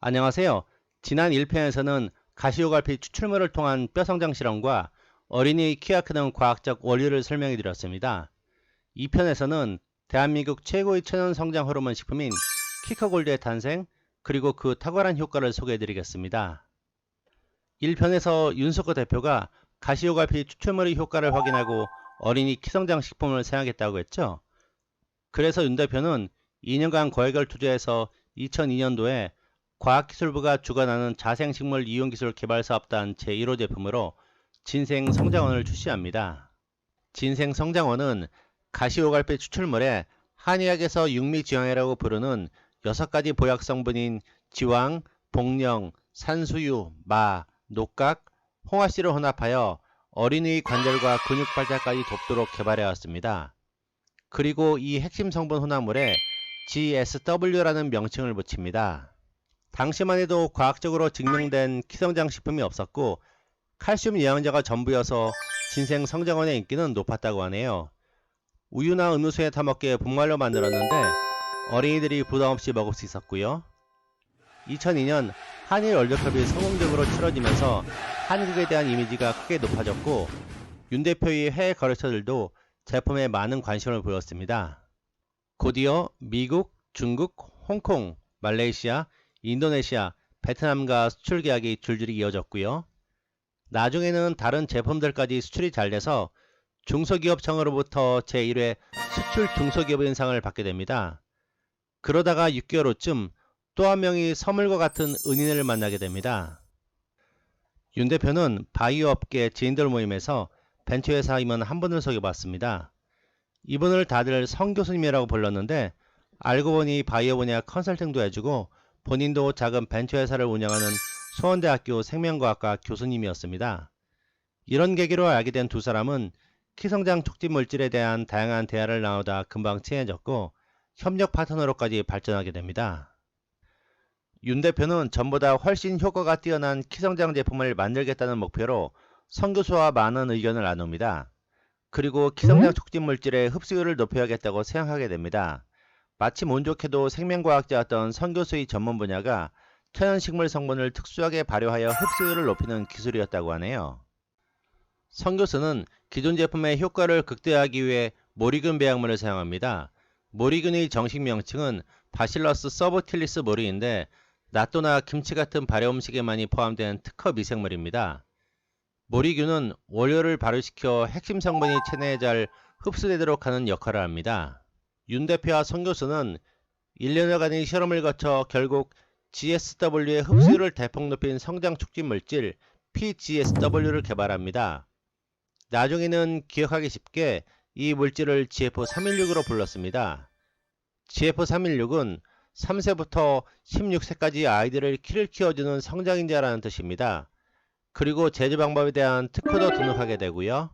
안녕하세요. 지난 1편에서는 가시오갈피 추출물을 통한 뼈 성장 실험과 어린이의 키가 크는 과학적 원리를 설명해 드렸습니다. 2편에서는 대한민국 최고의 천연 성장 호르몬 식품인 키커골드의 탄생, 그리고 그 탁월한 효과를 소개해 드리겠습니다. 1편에서 윤석호 대표가 가시오갈피 추출물의 효과를 확인하고 어린이 키성장 식품을 사용했다고 했죠. 그래서 윤 대표는 2년간 거액을 투자해서 2002년도에 과학기술부가 주관하는 자생식물 이용기술 개발사업단 제1호 제품으로 진생성장원을 출시합니다. 진생성장원은 가시오갈피 추출물에 한의학에서 육미지황이라고 부르는 6가지 보약 성분인 지황, 복령, 산수유, 마, 녹각, 홍화씨를 혼합하여 어린이의 관절과 근육 발달까지 돕도록 개발해왔습니다. 그리고 이 핵심 성분 혼합물에 GSW라는 명칭을 붙입니다. 당시만 해도 과학적으로 증명된 키성장 식품이 없었고 칼슘 영양제가 전부여서 진생 성장원의 인기는 높았다고 하네요. 우유나 음료수에 타먹기에 분말로 만들었는데 어린이들이 부담없이 먹을 수 있었고요. 2002년 한일 월드컵이 성공적으로 치러지면서 한국에 대한 이미지가 크게 높아졌고 윤 대표의 해외 거래처들도 제품에 많은 관심을 보였습니다. 곧이어 미국, 중국, 홍콩, 말레이시아, 인도네시아, 베트남과 수출 계약이 줄줄이 이어졌고요. 나중에는 다른 제품들까지 수출이 잘 돼서 중소기업청으로부터 제1회 수출 중소기업인상을 받게 됩니다. 그러다가 6개월 후쯤 또 한 명이 서물과 같은 은인을 만나게 됩니다. 윤 대표는 바이오 업계 지인들 모임에서 벤처회사 임원 한 분을 소개받습니다. 이분을 다들 성 교수님이라고 불렀는데 알고 보니 바이오 분야 컨설팅도 해주고 본인도 작은 벤처회사를 운영하는 수원대학교 생명과학과 교수님이었습니다. 이런 계기로 알게 된 두 사람은 키성장 촉진 물질에 대한 다양한 대화를 나누다 금방 친해졌고 협력 파트너로까지 발전하게 됩니다. 윤 대표는 전보다 훨씬 효과가 뛰어난 키성장 제품을 만들겠다는 목표로 성 교수와 많은 의견을 나눕니다. 그리고 키성장 촉진 물질의 흡수율을 높여야겠다고 생각하게 됩니다. 마침 운 좋게도 생명과학자였던 선 교수의 전문 분야가 천연식물 성분을 특수하게 발효하여 흡수율을 높이는 기술이었다고 하네요. 선 교수는 기존 제품의 효과를 극대화하기 위해 모리균 배양물을 사용합니다. 모리균의 정식 명칭은 바실러스 서브틸리스 모리인데 낫또나 김치 같은 발효 음식에 많이 포함된 특허 미생물입니다. 모리균은 원료를 발효시켜 핵심 성분이 체내에 잘 흡수되도록 하는 역할을 합니다. 윤 대표와 선 교수는 1년여간의 실험을 거쳐 결국 GSW의 흡수율을 대폭 높인 성장 촉진 물질 PGSW를 개발합니다. 나중에는 기억하기 쉽게 이 물질을 GF316으로 불렀습니다. GF316은 3세부터 16세까지 아이들을 키를 키워주는 성장인자라는 뜻입니다. 그리고 제조 방법에 대한 특허도 등록하게 되고요.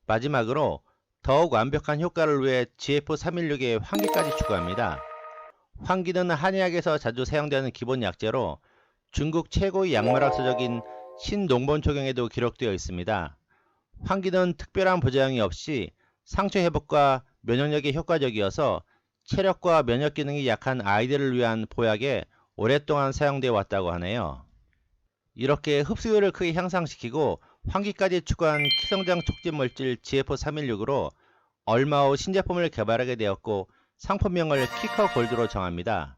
마지막으로 더욱 완벽한 효과를 위해 GF316에 환기까지 추가합니다. 환기는 한의학에서 자주 사용되는 기본 약재로 중국 최고의 약물학서적인 신농본초경에도 기록되어 있습니다. 환기는 특별한 부작용이 없이 상처 회복과 면역력에 효과적이어서 체력과 면역 기능이 약한 아이들을 위한 보약에 오랫동안 사용되어 왔다고 하네요. 이렇게 흡수율을 크게 향상시키고 환기까지 추가한 키성장 촉진 물질 GF316으로 얼마 후 신제품을 개발하게 되었고 상품명을 키커 골드로 정합니다.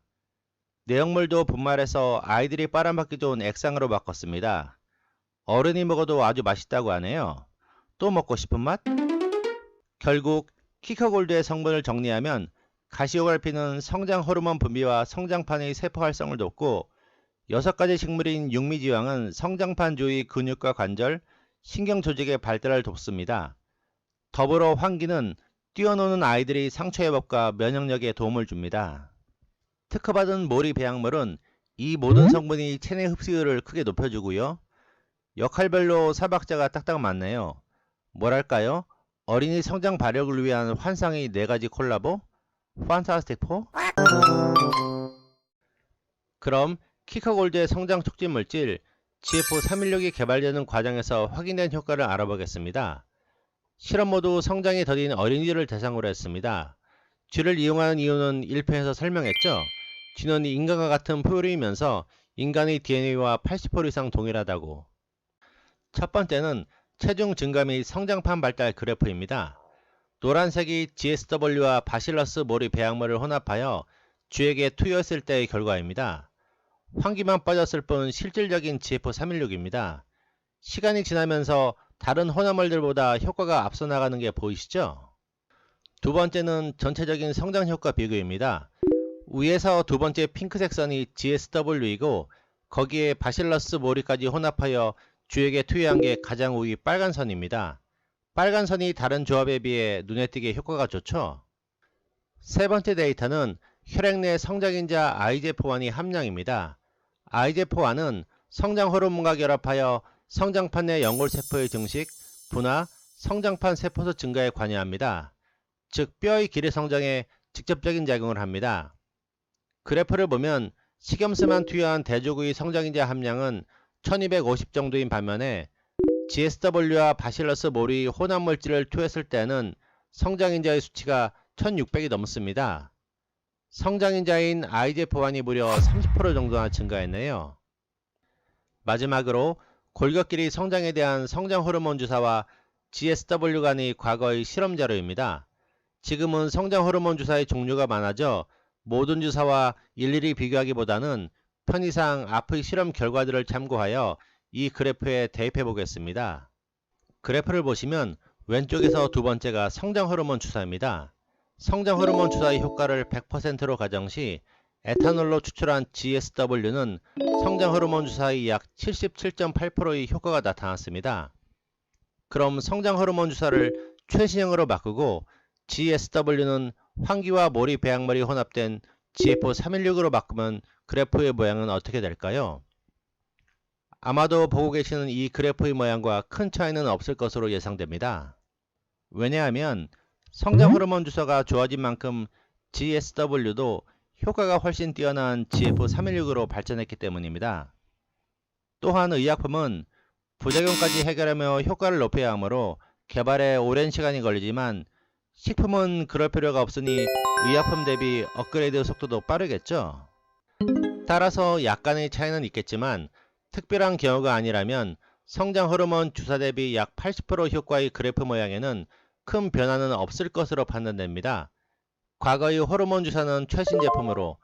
내용물도 분말해서 아이들이 빨아먹기 좋은 액상으로 바꿨습니다. 어른이 먹어도 아주 맛있다고 하네요. 또 먹고 싶은 맛? 결국 키커 골드의 성분을 정리하면 가시오갈피는 성장 호르몬 분비와 성장판의 세포 활성을 돕고 6가지 식물인 육미지황은 성장판 주위 근육과 관절, 신경 조직의 발달을 돕습니다. 더불어 환기는 뛰어노는 아이들의 상처 회복과 면역력에 도움을 줍니다. 특허받은 모리 배양물은 이 모든 성분이 체내 흡수율을 크게 높여주고요. 역할별로 사박자가 딱딱 맞네요. 뭐랄까요? 어린이 성장 발육을 위한 환상의 4가지 콜라보? 판타스틱 4? 그럼 키커골드의 성장 촉진 물질 GF316이 개발되는 과정에서 확인된 효과를 알아보겠습니다. 실험 모두 성장이 더딘 어린이들을 대상으로 했습니다. 쥐를 이용하는 이유는 1편에서 설명했죠. 쥐는 인간과 같은 포유류이면서 인간의 DNA와 80% 이상 동일하다고. 첫 번째는 체중 증가 및 성장판 발달 그래프입니다. 노란색이 GSW와 바실러스 모리 배양물을 혼합하여 쥐에게 투여했을 때의 결과입니다. 환기만 빠졌을 뿐 실질적인 GF316입니다. 시간이 지나면서 다른 혼합물들보다 효과가 앞서 나가는 게 보이시죠? 두 번째는 전체적인 성장 효과 비교입니다. 위에서 두 번째 핑크색 선이 GSW이고 거기에 바실러스 모리까지 혼합하여 쥐에게 투여한 게 가장 위 빨간 선입니다. 빨간 선이 다른 조합에 비해 눈에 띄게 효과가 좋죠. 세 번째 데이터는 혈액 내 성장인자 IGF-1의 함량입니다. IGF-1은 성장 호르몬과 결합하여 성장판 내 연골세포의 증식, 분화, 성장판 세포수 증가에 관여합니다. 즉 뼈의 길이 성장에 직접적인 작용을 합니다. 그래프를 보면 식염수만 투여한 대조구의 성장인자 함량은 1250 정도인 반면에 GSW와 바실러스 모리 혼합물질을 투여했을 때는 성장인자의 수치가 1600이 넘습니다. 성장인자인 IGF-1이 무려 30% 정도나 증가했네요. 마지막으로 골격길이 성장에 대한 성장 호르몬 주사와 GSW 간의 과거의 실험 자료입니다. 지금은 성장 호르몬 주사의 종류가 많아져 모든 주사와 일일이 비교하기보다는 편의상 앞의 실험 결과들을 참고하여 이 그래프에 대입해 보겠습니다. 그래프를 보시면 왼쪽에서 두 번째가 성장 호르몬 주사입니다. 성장 호르몬 주사의 효과를 100%로 가정 시 에탄올로 추출한 GSW는 성장 호르몬 주사의 약 77.8%의 효과가 나타났습니다. 그럼 성장 호르몬 주사를 최신형으로 바꾸고 GSW는 환기와 모리 배양물이 혼합된 GF316으로 바꾸면 그래프의 모양은 어떻게 될까요? 아마도 보고 계시는 이 그래프의 모양과 큰 차이는 없을 것으로 예상됩니다. 왜냐하면 성장 호르몬 주사가 좋아진 만큼 GSW도 효과가 훨씬 뛰어난 GF316으로 발전했기 때문입니다. 또한 의약품은 부작용까지 해결하며 효과를 높여야 하므로 개발에 오랜 시간이 걸리지만 식품은 그럴 필요가 없으니 의약품 대비 업그레이드 속도도 빠르겠죠. 따라서 약간의 차이는 있겠지만 특별한 경우가 아니라면 성장 호르몬 주사 대비 약 80% 효과의 그래프 모양에는 큰 변화는 없을 것으로 판단됩니다. 과거의 호르몬 주사는 최신 제품으로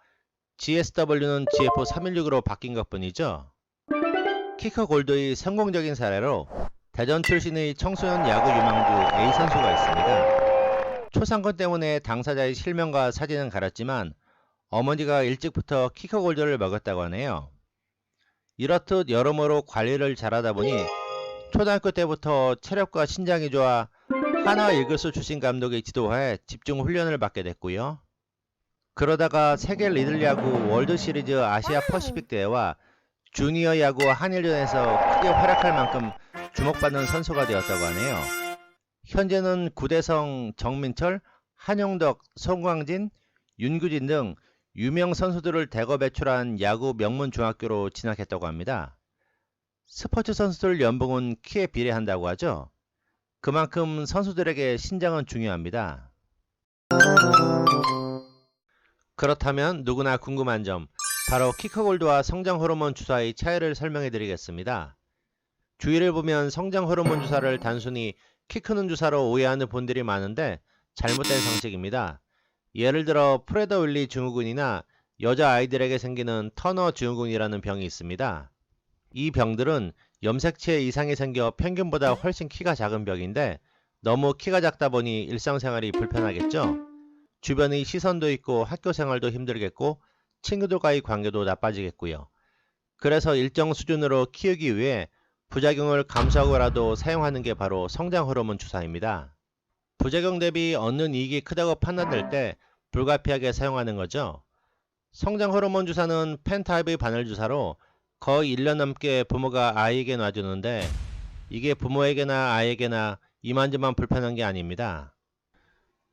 GSW는 GF316으로 바뀐 것 뿐이죠. 키커 골드의 성공적인 사례로 대전 출신의 청소년 야구 유망주 A 선수가 있습니다. 초상권 때문에 당사자의 실명과 사진은 가렸지만 어머니가 일찍부터 키커 골드를 먹였다고 하네요. 이렇듯 여러모로 관리를 잘하다 보니 초등학교 때부터 체력과 신장이 좋아 한화 이글스 출신 감독의 지도하에 집중 훈련을 받게 됐고요. 그러다가 세계 리들야구 월드시리즈 아시아 퍼시픽 대회와 주니어 야구 한일전에서 크게 활약할 만큼 주목받는 선수가 되었다고 하네요. 현재는 구대성, 정민철, 한용덕, 송광진, 윤규진 등 유명 선수들을 대거 배출한 야구 명문 중학교로 진학했다고 합니다. 스포츠 선수들 연봉은 키에 비례한다고 하죠. 그만큼 선수들에게 신장은 중요합니다. 그렇다면 누구나 궁금한 점, 바로 키커골드와 성장 호르몬 주사의 차이를 설명해 드리겠습니다. 주위를 보면 성장 호르몬 주사를 단순히 키 크는 주사로 오해하는 분들이 많은데 잘못된 상식입니다. 예를 들어 프레더 윌리 증후군이나 여자아이들에게 생기는 터너 증후군이라는 병이 있습니다. 이 병들은 염색체 이상이 생겨 평균보다 훨씬 키가 작은 병인데 너무 키가 작다 보니 일상생활이 불편하겠죠. 주변의 시선도 있고 학교 생활도 힘들겠고 친구들과의 관계도 나빠지겠고요. 그래서 일정 수준으로 키우기 위해 부작용을 감수하고라도 사용하는 게 바로 성장 호르몬 주사입니다. 부작용 대비 얻는 이익이 크다고 판단될 때 불가피하게 사용하는 거죠. 성장 호르몬 주사는 펜타입의 바늘 주사로 거의 1년 넘게 부모가 아이에게 놔주는데 이게 부모에게나 아이에게나 이만저만 불편한 게 아닙니다.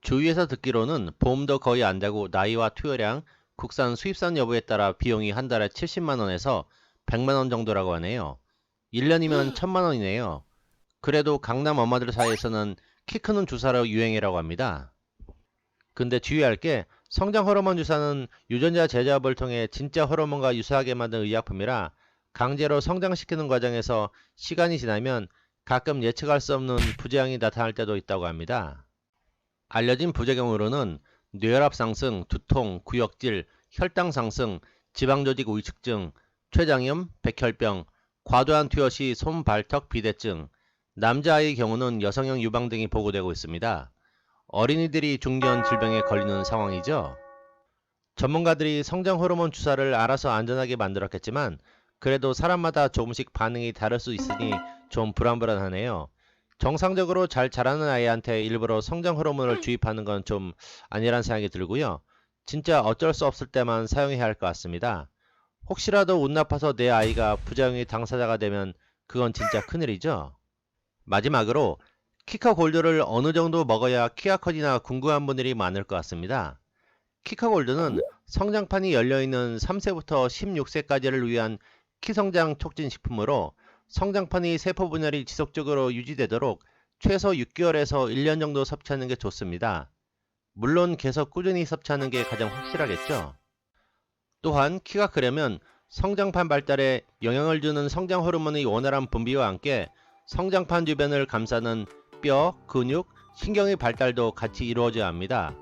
주위에서 듣기로는 보험도 거의 안 되고 나이와 투여량, 국산 수입산 여부에 따라 비용이 한 달에 70만원에서 100만원 정도라고 하네요. 1년이면 1000만원이네요. 그래도 강남 엄마들 사이에서는 키 크는 주사로 유행이라고 합니다. 근데 주의할 게 성장 호르몬 주사는 유전자 제조합을 통해 진짜 호르몬과 유사하게 만든 의약품이라 강제로 성장시키는 과정에서 시간이 지나면 가끔 예측할 수 없는 부작용이 나타날 때도 있다고 합니다. 알려진 부작용으로는 뇌혈압 상승, 두통, 구역질, 혈당 상승, 지방조직 위축증, 췌장염, 백혈병, 과도한 투여 시 손, 발턱, 비대증, 남자아이의 경우는 여성형 유방 등이 보고되고 있습니다. 어린이들이 중년 질병에 걸리는 상황이죠. 전문가들이 성장 호르몬 주사를 알아서 안전하게 만들었겠지만 그래도 사람마다 조금씩 반응이 다를 수 있으니 좀 불안불안하네요. 정상적으로 잘 자라는 아이한테 일부러 성장 호르몬을 주입하는 건 좀 아니란 생각이 들고요. 진짜 어쩔 수 없을 때만 사용해야 할 것 같습니다. 혹시라도 운 나빠서 내 아이가 부작용의 당사자가 되면 그건 진짜 큰일이죠. 마지막으로 키카 골드를 어느 정도 먹어야 키가 커지나 궁금한 분들이 많을 것 같습니다. 키카 골드는 성장판이 열려있는 3세부터 16세까지를 위한 키성장 촉진 식품으로 성장판이 세포 분열이 지속적으로 유지되도록 최소 6개월에서 1년 정도 섭취하는 게 좋습니다. 물론 계속 꾸준히 섭취하는 게 가장 확실하겠죠. 또한 키가 크려면 성장판 발달에 영향을 주는 성장 호르몬의 원활한 분비와 함께 성장판 주변을 감싸는 뼈, 근육, 신경의 발달도 같이 이루어져야 합니다.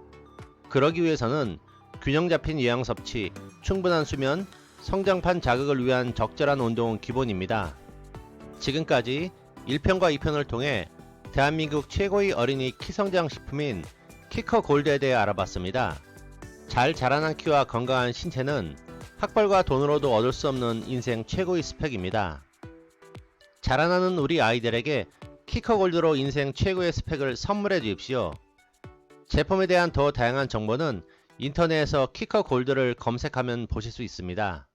그러기 위해서는 균형 잡힌 영양 섭취, 충분한 수면, 성장판 자극을 위한 적절한 운동은 기본입니다. 지금까지 1편과 2편을 통해 대한민국 최고의 어린이 키성장 식품인 키커 골드에 대해 알아봤습니다. 잘 자라난 키와 건강한 신체는 학벌과 돈으로도 얻을 수 없는 인생 최고의 스펙입니다. 자라나는 우리 아이들에게 키커 골드로 인생 최고의 스펙을 선물해 주십시오. 제품에 대한 더 다양한 정보는 인터넷에서 키커 골드를 검색하면 보실 수 있습니다.